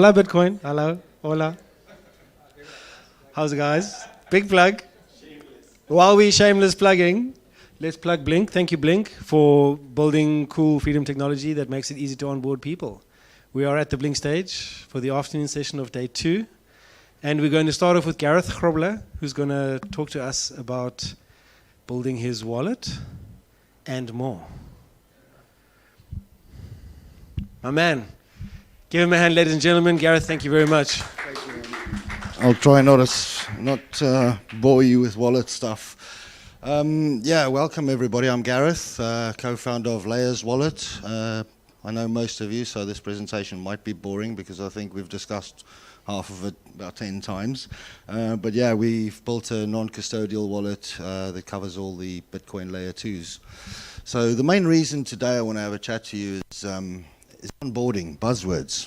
Hola, Bitcoin. Hello. Hola. How's it, guys? Big plug. While we shameless plugging, let's plug Blink. Thank you, Blink, for building cool freedom technology that makes it easy to onboard people. We are at the Blink stage for the afternoon session of day 2. And we're going to start off with Gareth Grobler, who's going to talk to us about building his wallet and more. My man. Give him a hand, ladies and gentlemen. Gareth, thank you very much. I'll try not bore you with wallet stuff. Welcome everybody. I'm Gareth, co-founder of Layerz Wallet. I know most of you, so this presentation might be boring because I think we've discussed half of it about 10 times. But yeah, we've built a non-custodial wallet that covers all the Bitcoin layer 2s. So the main reason today I want to have a chat to you is onboarding, buzzwords.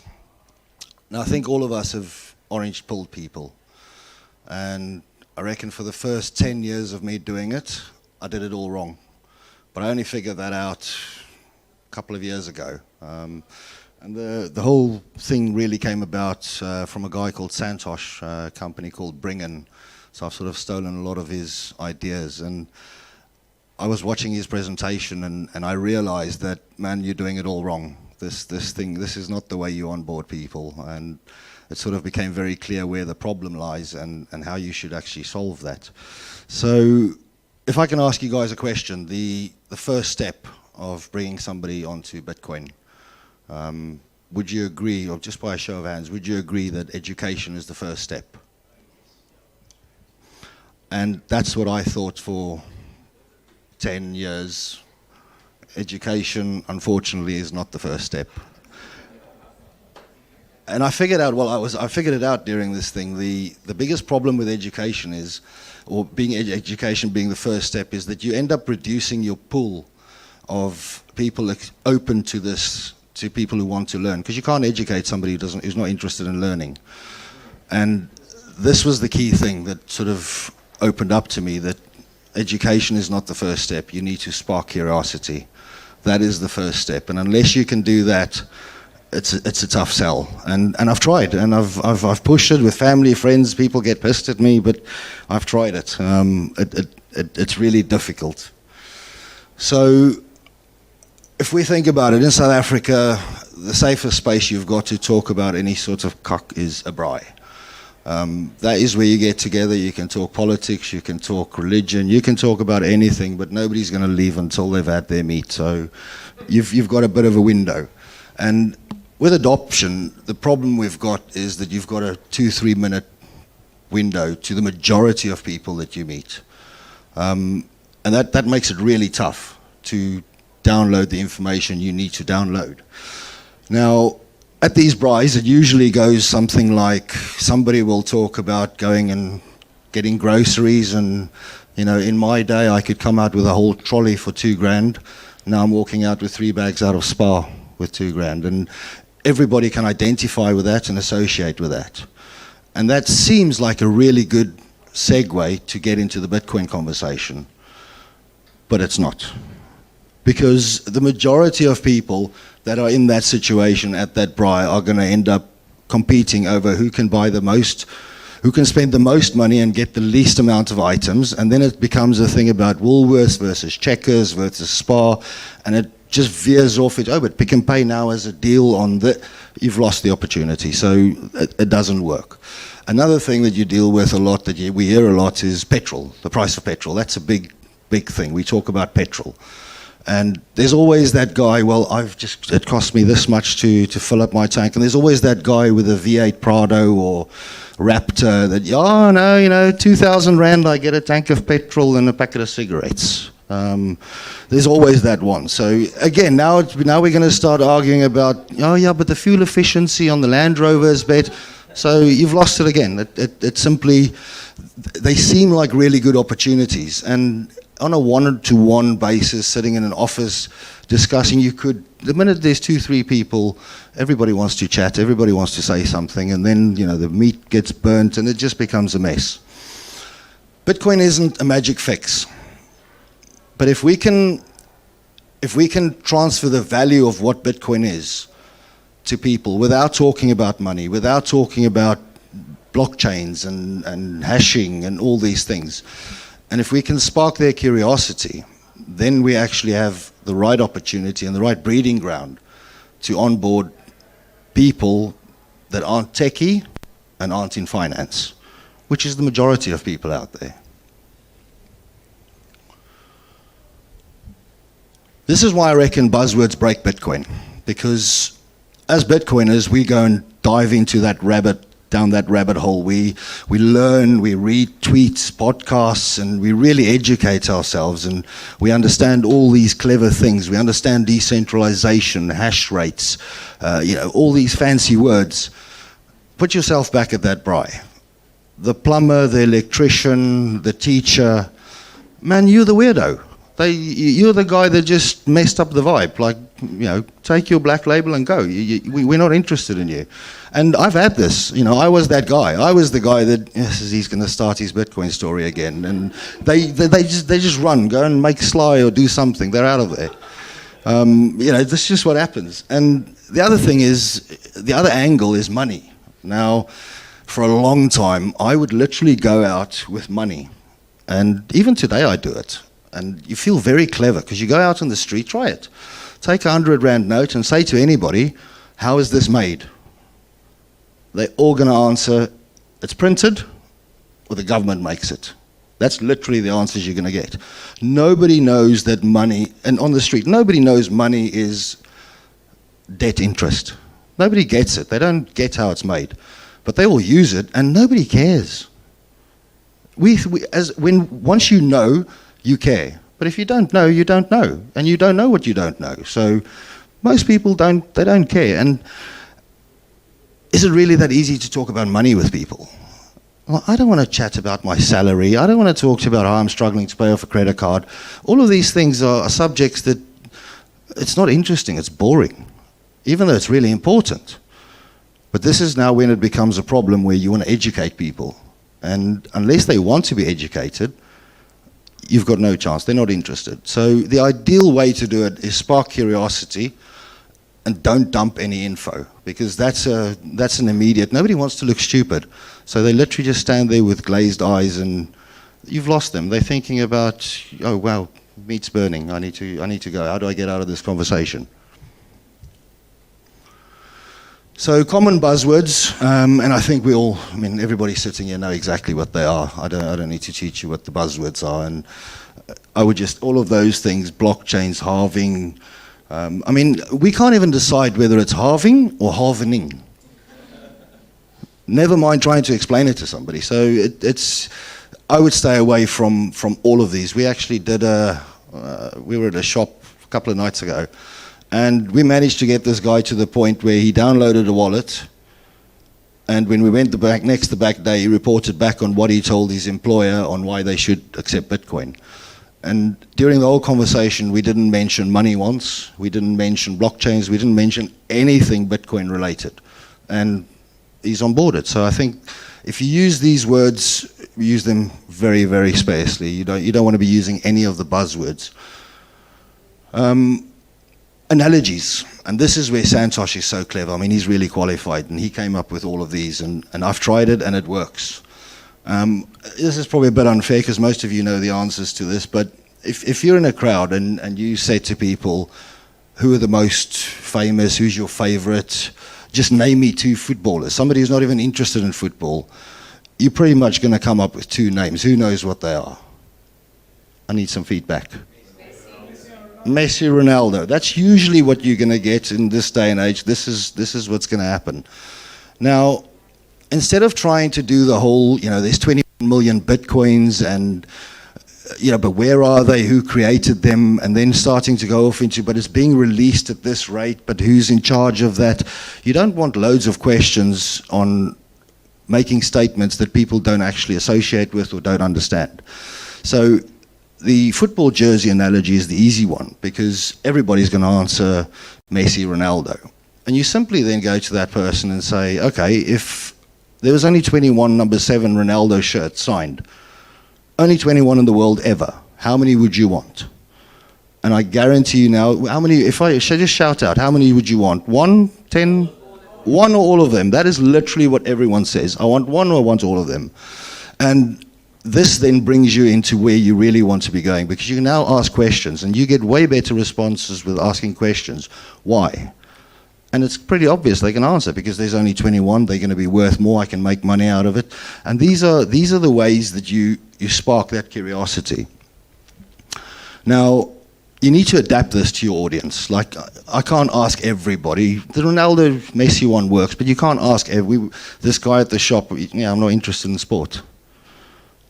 Now I think all of us have orange-pilled people. And I reckon for the first 10 years of me doing it, I did it all wrong. But I only figured that out a couple of years ago. And the whole thing really came about from a guy called Santosh, a company called Bringin. So I've sort of stolen a lot of his ideas. And I was watching his presentation and I realized that, man, you're doing it all wrong. This is not the way you onboard people. And it sort of became very clear where the problem lies and how you should actually solve that. So if I can ask you guys a question, the first step of bringing somebody onto Bitcoin, would you agree, or just by a show of hands, would you agree that education is the first step? And that's what I thought for 10 years. Education, unfortunately, is not the first step. And I figured out, I figured it out during this thing. The biggest problem with education is, or education being the first step, is that you end up reducing your pool of people open to this, to people who want to learn, because you can't educate somebody who's not interested in learning. And this was the key thing that sort of opened up to me, that education is not the first step. You need to spark curiosity. That is the first step. And unless you can do that, it's a tough sell. And I've tried, and I've pushed it with family, friends. People get pissed at me, but I've tried it. It's really difficult. So if we think about it, in South Africa, the safest space you've got to talk about any sort of cock is a braai. That is where you get together. You can talk politics, you can talk religion, you can talk about anything, but nobody's going to leave until they've had their meat. So you've got a bit of a window. And with adoption, the problem we've got is that you've got a 2-3 minute window to the majority of people that you meet. And that makes it really tough to download the information you need to download. Now, at these braais, it usually goes something like, somebody will talk about going and getting groceries, and in my day I could come out with a whole trolley for $2,000. Now I'm walking out with 3 bags out of Spa with $2,000, and everybody can identify with that and associate with that. And that seems like a really good segue to get into the Bitcoin conversation, but it's not. Because the majority of people that are in that situation at that braai are going to end up competing over who can buy the most, who can spend the most money and get the least amount of items, and then it becomes a thing about Woolworths versus Checkers versus Spar, and it just veers off it. Oh, but Pick and Pay now has a deal on that. You've lost the opportunity, so it doesn't work. Another thing that you deal with a lot, that we hear a lot, is petrol, the price of petrol. That's a big thing. We talk about petrol. And there's always that guy, it cost me this much to fill up my tank. And there's always that guy with a V8 Prado or Raptor that, 2,000 Rand, I get a tank of petrol and a packet of cigarettes. There's always that one. So again, now we're going to start arguing about, but the fuel efficiency on the Land Rover is better. So you've lost it again. It simply, they seem like really good opportunities. And on a one-to-one basis, sitting in an office discussing, the minute there's 2-3 people, everybody wants to chat, everybody wants to say something, and then the meat gets burnt and it just becomes a mess. Bitcoin isn't a magic fix, but if we can transfer the value of what Bitcoin is to people without talking about money, without talking about blockchains and hashing and all these things. And if we can spark their curiosity, then we actually have the right opportunity and the right breeding ground to onboard people that aren't techie and aren't in finance, which is the majority of people out there. This is why I reckon buzzwords break Bitcoin, because as Bitcoiners, we go and dive into down that rabbit hole. We learn, we read tweets, podcasts, and we really educate ourselves, and we understand all these clever things. We understand decentralization, hash rates, all these fancy words. Put yourself back at that braai. The plumber, the electrician, the teacher, man, you're the weirdo. You're the guy that just messed up the vibe. Like, take your black label and go. We're not interested in you. And I've had this. I was that guy. I was the guy that he's going to start his Bitcoin story again. And they just run, go and make Sly or do something. They're out of there. This is just what happens. And the other thing is, the other angle is money. Now, for a long time, I would literally go out with money. And even today I do it. And you feel very clever because you go out on the street, try it. Take a 100 Rand note and say to anybody, how is this made? They're all going to answer, it's printed or the government makes it. That's literally the answers you're going to get. Nobody knows that money, and on the street, nobody knows money is debt interest. Nobody gets it. They don't get how it's made. But they all use it and nobody cares. Once you know, you care. But if you don't know, you don't know. And you don't know what you don't know. So most people don't care. And is it really that easy to talk about money with people? Well, I don't want to chat about my salary. I don't want to talk about how I'm struggling to pay off a credit card. All of these things are subjects that it's not interesting, it's boring, even though it's really important. But this is now when it becomes a problem where you want to educate people. And unless they want to be educated, you've got no chance. They're not interested. So the ideal way to do it is spark curiosity and don't dump any info, because that's an immediate. Nobody wants to look stupid. So they literally just stand there with glazed eyes and you've lost them. They're thinking about, oh, wow, meat's burning. I need to go. How do I get out of this conversation? So common buzzwords, and I think everybody sitting here know exactly what they are. I don't need to teach you what the buzzwords are. And I would just, all of those things, blockchains, halving. We can't even decide whether it's halving or halvening. Never mind trying to explain it to somebody. So I would stay away from all of these. We actually we were at a shop a couple of nights ago, and we managed to get this guy to the point where he downloaded a wallet, and when we went the back day, he reported back on what he told his employer on why they should accept Bitcoin. And during the whole conversation, we didn't mention money once, we didn't mention blockchains, we didn't mention anything Bitcoin related. And he's on board it. So I think if you use these words, use them very, very sparsely. You don't want to be using any of the buzzwords. Analogies, and this is where Santosh is so clever. He's really qualified, and he came up with all of these, and I've tried it, and it works. This is probably a bit unfair, because most of you know the answers to this, but if you're in a crowd, and you say to people, who are the most famous, who's your favorite, just name me 2 footballers, somebody who's not even interested in football, you're pretty much going to come up with 2 names. Who knows what they are? I need some feedback. Messi, Ronaldo. That's usually what you're going to get in this day and age. This is what's going to happen. Now, instead of trying to do the whole, there's 21 million Bitcoins and, but where are they? Who created them? And then starting to go off into, but it's being released at this rate, but who's in charge of that? You don't want loads of questions on making statements that people don't actually associate with or don't understand. So the football jersey analogy is the easy one, because everybody's going to answer Messi, Ronaldo. And you simply then go to that person and say, okay, if there was only 21 number 7 Ronaldo shirts signed, only 21 in the world ever, how many would you want? And I guarantee you now, how many, if I should just shout out, how many would you want? 1, 10? One or all of them. That is literally what everyone says. I want one or I want all of them. And this then brings you into where you really want to be going, because you can now ask questions and you get way better responses with asking questions. Why? And it's pretty obvious they can answer, because there's only 21, they're going to be worth more, I can make money out of it. And these are the ways that you spark that curiosity. Now, you need to adapt this to your audience. Like, I can't ask everybody. The Ronaldo Messi one works, but you can't ask this guy at the shop, yeah, I'm not interested in sport.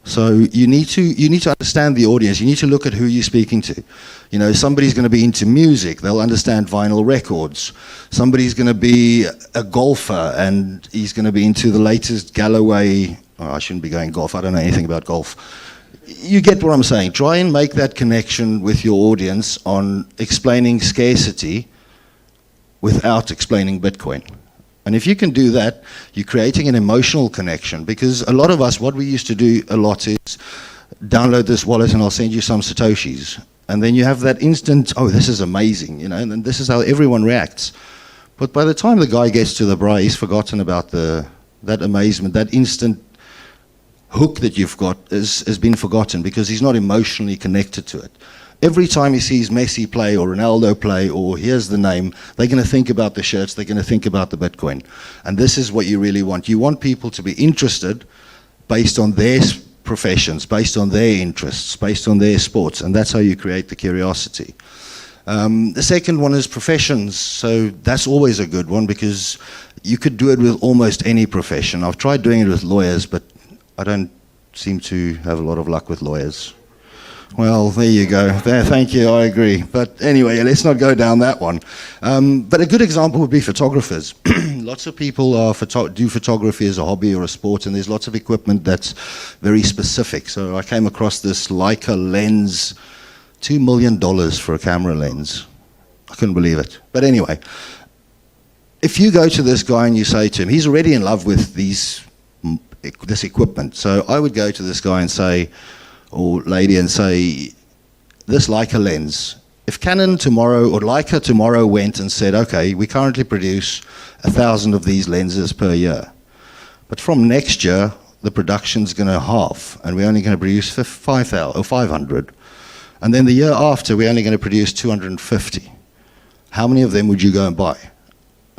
So you need to understand the audience. You need to look at who you're speaking to. You know, somebody's going to be into music, they'll understand vinyl records. Somebody's going to be a golfer and he's going to be into the latest Galloway. Oh, I shouldn't be going golf, I don't know anything about golf. You get what I'm saying. Try and make that connection with your audience on explaining scarcity without explaining Bitcoin. And if you can do that, you're creating an emotional connection, because a lot of us, what we used to do a lot is download this wallet and I'll send you some Satoshis. And then you have that instant, oh, this is amazing, you know, and then this is how everyone reacts. But by the time the guy gets to the bra, he's forgotten about that amazement, that instant hook that you've got has been forgotten, because he's not emotionally connected to it. Every time he sees Messi play or Ronaldo play or hears the name, they're going to think about the shirts, they're going to think about the Bitcoin. And this is what you really want. You want people to be interested based on their professions, based on their interests, based on their sports, and that's how you create the curiosity. The second one is professions. So that's always a good one, because you could do it with almost any profession. I've tried doing it with lawyers, but I don't seem to have a lot of luck with lawyers. Well, there you go. There, thank you, I agree. But anyway, let's not go down that one. But a good example would be photographers. Lots of people do photography as a hobby or a sport, and there's lots of equipment that's very specific. So I came across this Leica lens, $2 million for a camera lens. I couldn't believe it. But anyway, if you go to this guy and you say to him, he's already in love with this equipment. So I would go to this guy and say, or lady, and say, this Leica lens, if Canon tomorrow or Leica tomorrow went and said, okay, we currently produce 1,000 of these lenses per year, but from next year the production's going to halve and we're only going to produce 5,000 or 500, and then the year after we're only going to produce 250, how many of them would you go and buy?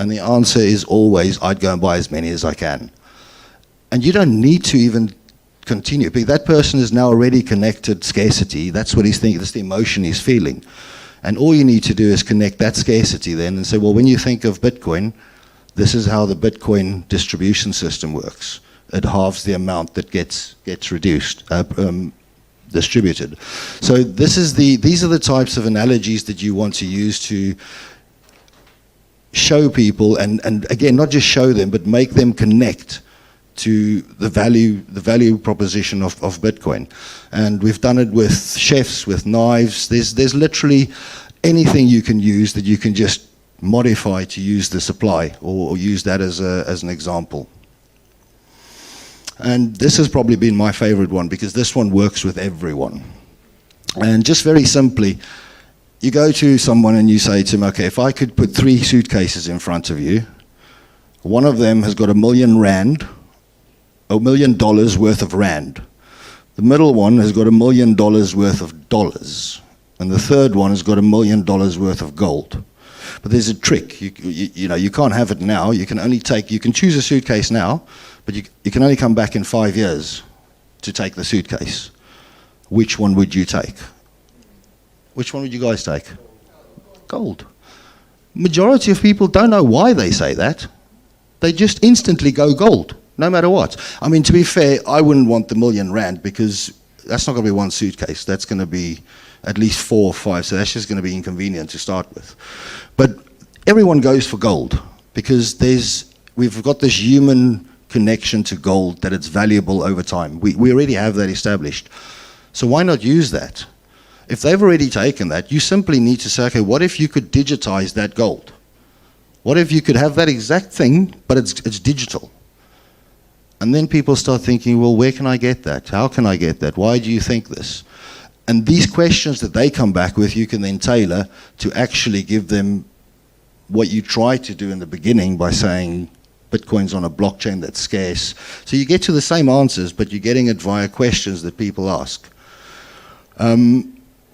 And the answer is always, I'd go and buy as many as I can. And you don't need to even continue, because that person is now already connected scarcity. That's what he's thinking, that's the emotion he's feeling. And all you need to do is connect that scarcity then and say, well, when you think of Bitcoin, this is how the Bitcoin distribution system works. It halves the amount that gets reduced, distributed. So these are the types of analogies that you want to use to show people, and again, not just show them, but make them connect to the value proposition of Bitcoin. And we've done it with chefs, with knives. There's literally anything you can use that you can just modify to use the supply, or use that as an example. And this has probably been my favorite one, because this one works with everyone. And just very simply, you go to someone and you say to them, okay, if I could put 3 suitcases in front of you, one of them has got $1 million worth of rand. The middle one has got $1 million worth of dollars. And the third one has got $1 million worth of gold. But there's a trick. You know, you can't have it now. You can choose a suitcase now, but you can only come back in 5 years to take the suitcase. Which one would you take? Which one would you guys take? Gold. Majority of people don't know why they say that. They just instantly go gold, no matter what. I mean, to be fair, I wouldn't want the $1 million, because that's not going to be one suitcase. That's going to be at least 4 or 5, so that's just going to be inconvenient to start with. But everyone goes for gold, because we've got this human connection to gold, that it's valuable over time. We already have that established. So why not use that? If they've already taken that, you simply need to say, okay, what if you could digitize that gold? What if you could have that exact thing, but it's digital? And then people start thinking, well, where can I get that? How can I get that? Why do you think this? And these questions that they come back with, you can then tailor to actually give them what you try to do in the beginning by saying Bitcoin's on a blockchain that's scarce. So you get to the same answers, but you're getting it via questions that people ask.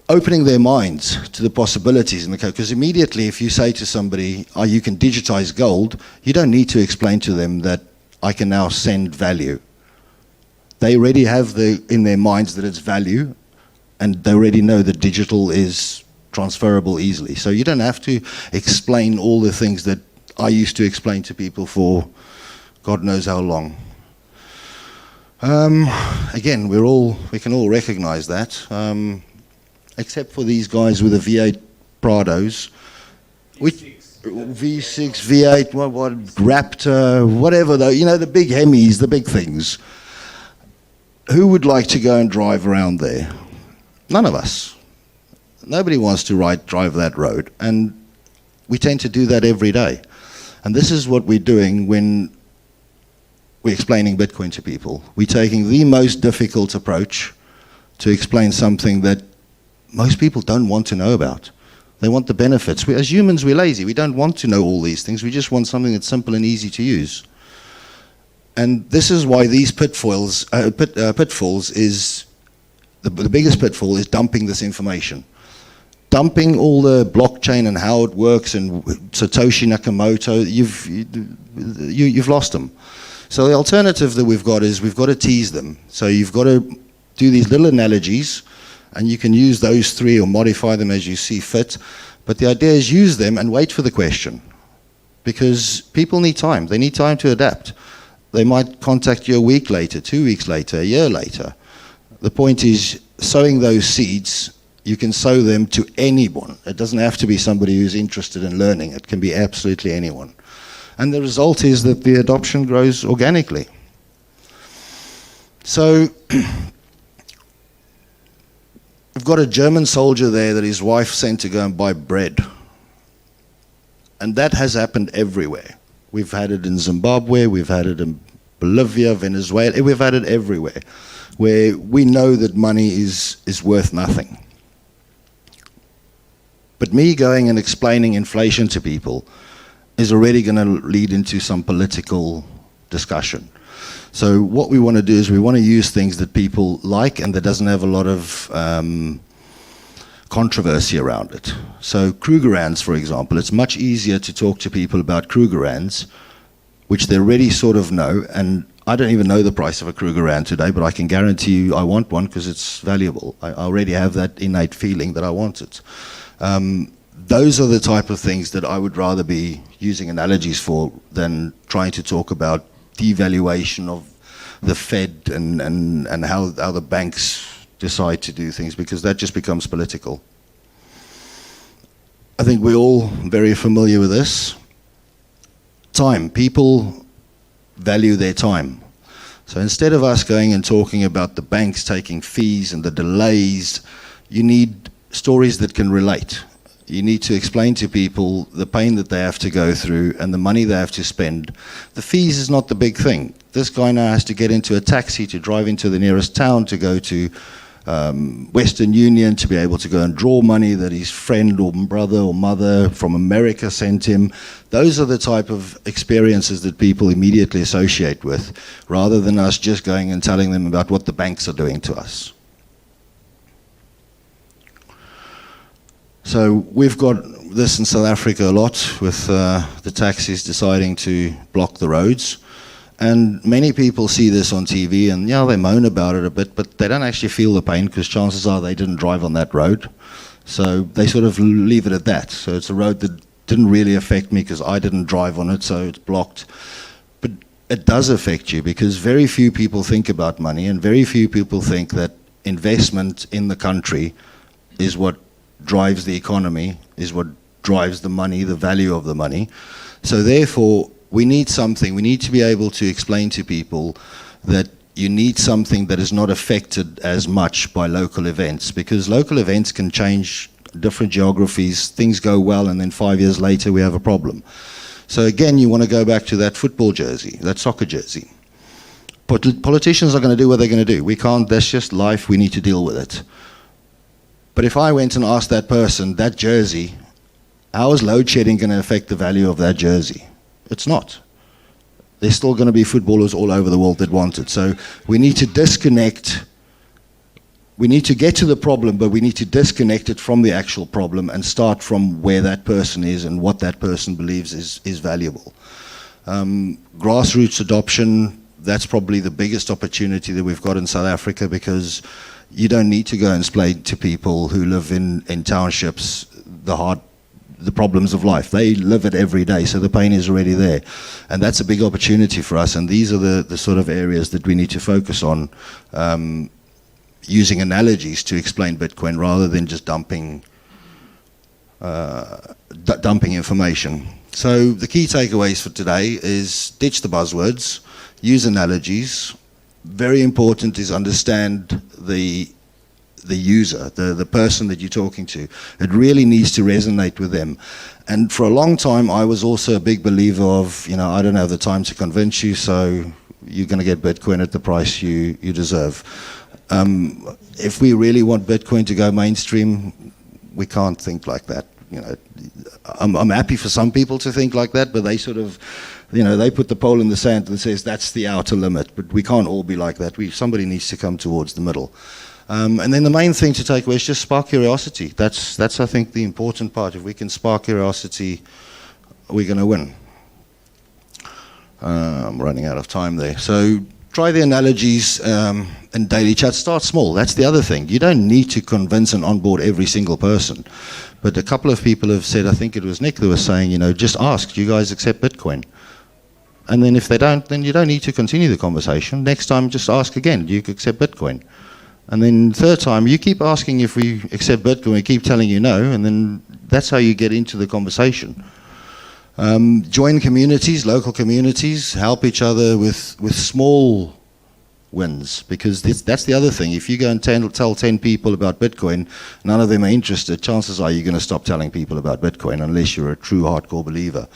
Opening their minds to the possibilities in the code. Because immediately if you say to somebody, oh, you can digitize gold, you don't need to explain to them that I can now send value. They already have in their minds that it's value, and they already know that digital is transferable easily. So you don't have to explain all the things that I used to explain to people for God knows how long. Again, we can all recognize that, except for these guys with the V8 Prados, which V6, V8, what Raptor, whatever though, you know, the big Hemis, the big things. Who would like to go and drive around there? None of us. Nobody wants to drive that road, and we tend to do that every day. And this is what we're doing when we're explaining Bitcoin to people. We're taking the most difficult approach to explain something that most people don't want to know about. They want the benefits. As humans, we're lazy. We don't want to know all these things. We just want something that's simple and easy to use. And this is why these pitfalls is, the biggest pitfall is dumping this information. Dumping all the blockchain and how it works and Satoshi Nakamoto, you've lost them. So the alternative that we've got is we've got to tease them. So you've got to do these little analogies, and you can use those three or modify them as you see fit. But the idea is use them and wait for the question. Because people need time. They need time to adapt. They might contact you a week later, 2 weeks later, a year later. The point is, sowing those seeds, you can sow them to anyone. It doesn't have to be somebody who's interested in learning. It can be absolutely anyone. And the result is that the adoption grows organically. So, we've got a German soldier there that his wife sent to go and buy bread. And that has happened everywhere. We've had it in Zimbabwe, we've had it in Bolivia, Venezuela, we've had it everywhere, where we know that money is worth nothing. But me going and explaining inflation to people is already going to lead into some political discussion. So what we want to do is we want to use things that people like and that doesn't have a lot of controversy around it. So Krugerrands, for example, it's much easier to talk to people about Krugerrands, which they already sort of know, and I don't even know the price of a Krugerrand today, but I can guarantee you I want one because it's valuable. I already have that innate feeling that I want it. Those are the type of things that I would rather be using analogies for than trying to talk about devaluation of the Fed and how the banks decide to do things, because that just becomes political. I think we're all very familiar with this. Time. People value their time. So instead of us going and talking about the banks taking fees and the delays, you need stories that can relate. You need to explain to people the pain that they have to go through and the money they have to spend. The fees is not the big thing. This guy now has to get into a taxi to drive into the nearest town to go to Western Union to be able to go and draw money that his friend or brother or mother from America sent him. Those are the type of experiences that people immediately associate with, rather than us just going and telling them about what the banks are doing to us. So we've got this in South Africa a lot, with the taxis deciding to block the roads. And many people see this on TV and they moan about it a bit, but they don't actually feel the pain because chances are they didn't drive on that road. So they sort of leave it at that. So it's a road that didn't really affect me because I didn't drive on it, so it's blocked. But it does affect you because very few people think about money, and very few people think that investment in the country is what drives the economy, is what drives the money, the value of the money. So therefore, we need something. We need to be able to explain to people that you need something that is not affected as much by local events, because local events can change different geographies. Things go well, and then 5 years later we have a problem. So again, you want to go back to that football jersey, that soccer jersey. Politicians are going to do what they're going to do. We can't, that's just life, we need to deal with it. But if I went and asked that person, that jersey, how is load shedding going to affect the value of that jersey? It's not. There's still going to be footballers all over the world that want it. So we need to disconnect. We need to get to the problem, but we need to disconnect it from the actual problem and start from where that person is and what that person believes is valuable. Grassroots adoption, that's probably the biggest opportunity that we've got in South Africa, because you don't need to go and explain to people who live in townships the problems of life. They live it every day, so the pain is already there. And that's a big opportunity for us, and these are the sort of areas that we need to focus on, using analogies to explain Bitcoin rather than just dumping information. So the key takeaways for today is ditch the buzzwords, use analogies. Very important is understand the user, the person that you're talking to. It really needs to resonate with them. And for a long time, I was also a big believer of, I don't have the time to convince you, so you're going to get Bitcoin at the price you deserve. If we really want Bitcoin to go mainstream, we can't think like that. I'm happy for some people to think like that, but they sort of, they put the pole in the sand and says that's the outer limit. But we can't all be like that. Somebody needs to come towards the middle. And then the main thing to take away is just spark curiosity. That's I think the important part. If we can spark curiosity, we're going to win. I'm running out of time there. So try the analogies in daily chat. Start small. That's the other thing. You don't need to convince and onboard every single person. But a couple of people have said, I think it was Nick that was saying, just ask, do you guys accept Bitcoin? And then if they don't, then you don't need to continue the conversation. Next time, just ask again, do you accept Bitcoin? And then third time, you keep asking if we accept Bitcoin, we keep telling you no, and then that's how you get into the conversation. Join communities, local communities, help each other with small wins, because that's the other thing. If you go and tell 10 people about Bitcoin, none of them are interested, chances are you're going to stop telling people about Bitcoin unless you're a true hardcore believer.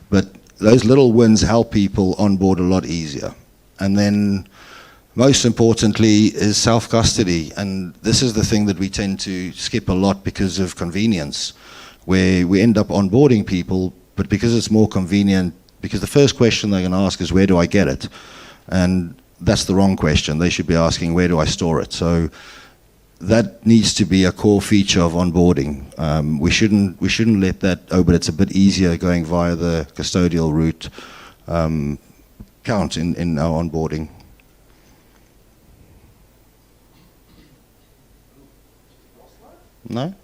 But those little wins help people onboard a lot easier. And then most importantly is self-custody, and this is the thing that we tend to skip a lot because of convenience, where we end up onboarding people, but because it's more convenient, because the first question they're going to ask is, where do I get it? And that's the wrong question. They should be asking, where do I store it? So that needs to be a core feature of onboarding. We shouldn't let that, but it's a bit easier going via the custodial route, count in our onboarding. No?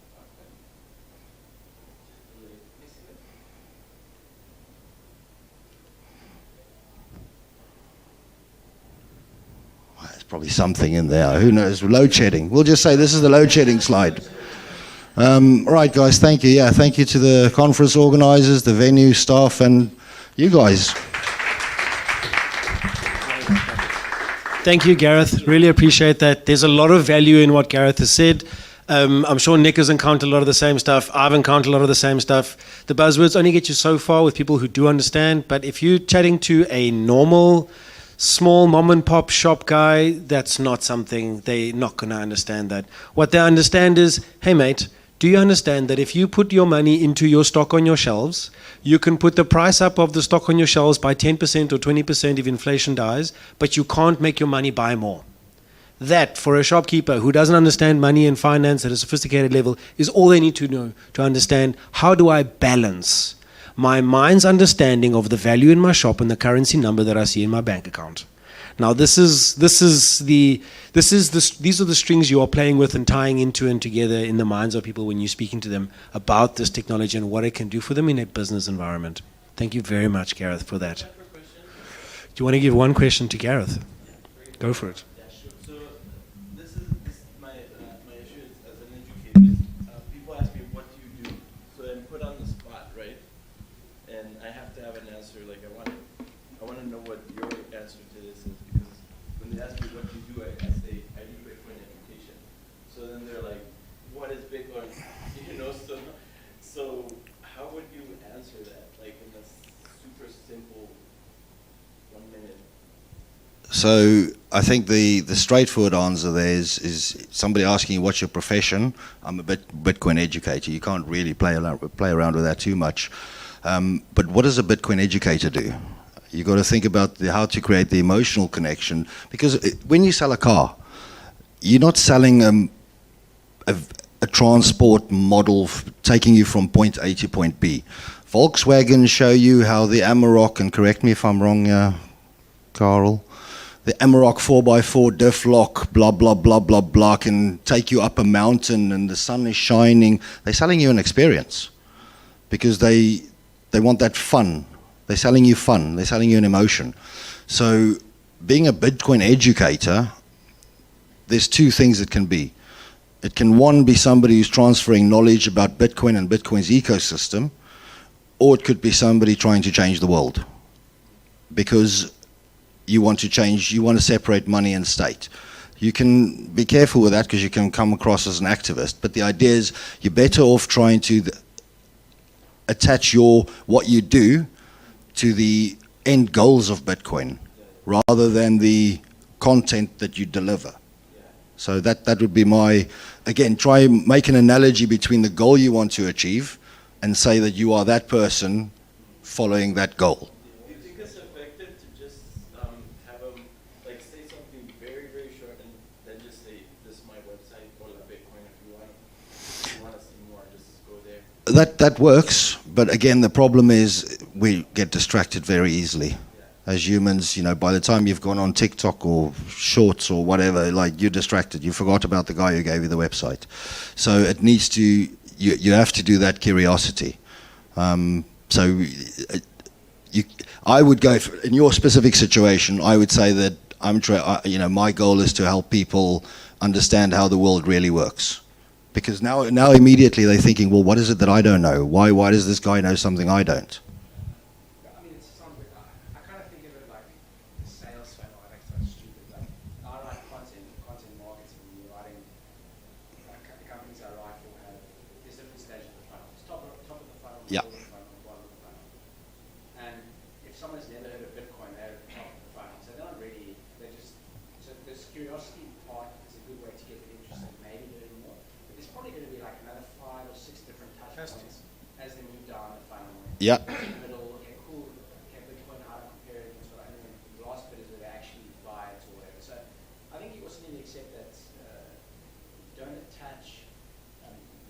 There's probably something in there. Who knows? Load shedding. We'll just say this is the load shedding slide. All right, guys. Thank you. Yeah, thank you to the conference organizers, the venue staff, and you guys. Thank you, Gareth. Really appreciate that. There's a lot of value in what Gareth has said. I'm sure Nick has encountered a lot of the same stuff. I've encountered a lot of the same stuff. The buzzwords only get you so far with people who do understand, but if you're chatting to a normal, small mom-and-pop shop guy, that's not something, they're not going to understand that. What they understand is, hey, mate, do you understand that if you put your money into your stock on your shelves, you can put the price up of the stock on your shelves by 10% or 20% if inflation dies, but you can't make your money buy more? That, for a shopkeeper who doesn't understand money and finance at a sophisticated level, is all they need to know to understand, how do I balance my mind's understanding of the value in my shop and the currency number that I see in my bank account? Now, these are the strings you are playing with and tying into and together in the minds of people when you're speaking to them about this technology and what it can do for them in a business environment. Thank you very much, Gareth, for that. Do you want to give one question to Gareth? Go for it. So I think the straightforward answer there is somebody asking you what's your profession. I'm a Bitcoin educator. You can't really play around with that too much. But what does a Bitcoin educator do? You've got to think about how to create the emotional connection, because when you sell a car, you're not selling a transport model taking you from point A to point B. Volkswagen show you how the Amarok, and correct me if I'm wrong, Carl, the Amarok 4x4 diff lock, blah, blah, blah, blah, blah, can take you up a mountain and the sun is shining. They're selling you an experience because they want that fun. They're selling you fun. They're selling you an emotion. So being a Bitcoin educator, there's two things it can be. It can, one, be somebody who's transferring knowledge about Bitcoin and Bitcoin's ecosystem, or it could be somebody trying to change the world. Because you want to separate money and state. You can be careful with that because you can come across as an activist, but the idea is you're better off trying to attach what you do to the end goals of Bitcoin rather than the content that you deliver. So that would be again, try and make an analogy between the goal you want to achieve and say that you are that person following that goal. That works, but again, the problem is we get distracted very easily. As humans, by the time you've gone on TikTok or Shorts or whatever, like, you're distracted. You forgot about the guy who gave you the website. So it needs to, you have to do that curiosity. I would go, in your specific situation, I would say that my goal is to help people understand how the world really works. Because now immediately they're thinking, well, what is it that I don't know? Why does this guy know something I don't? I mean, it sounds weird. I kind of think of it like a sales funnel. I think that's stupid. Like, I write content marketing. You're writing, the companies I write for have, there's different stages of the funnel. It's top of the funnel, Yeah. middle of the funnel, bottom of the funnel. And if someone's never heard of Bitcoin, they're at the top of the funnel. So they're not really, so this curiosity part is a good way to get them interested, maybe learning more. But there's probably going to be like another 5 or 6 different touch points as they move down the funnel. Yeah. Middle, okay, cool. Okay, Bitcoin, how to compare it against what I mean. The last bit is where they actually buy it or whatever. So I think you also need to accept that don't attach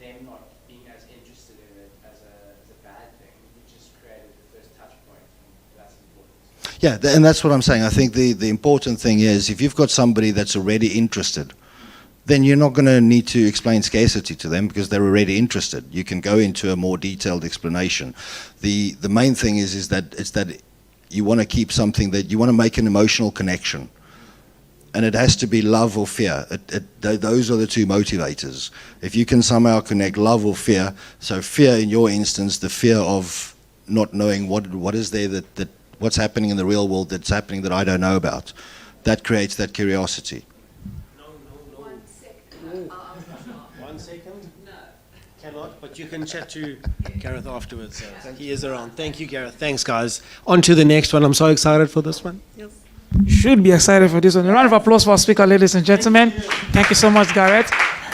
them not being as interested in it as a bad thing. You just created the first touch point, and that's important. Yeah, and that's what I'm saying. I think the important thing is if you've got somebody that's already interested, then you're not going to need to explain scarcity to them because they're already interested. You can go into a more detailed explanation. The main thing is that you want to keep something that you want to make an emotional connection. And it has to be love or fear. Those are the two motivators. If you can somehow connect love or fear, so fear in your instance, the fear of not knowing what is there that what's happening in the real world that's happening that I don't know about, that creates that curiosity. 1 second? No. Cannot, but you can chat to Gareth afterwards. He is around. Thank you, Gareth. Thanks, guys. On to the next one. I'm so excited for this one. You should be excited for this one. A round of applause for our speaker, ladies and gentlemen. Thank you so much, Gareth.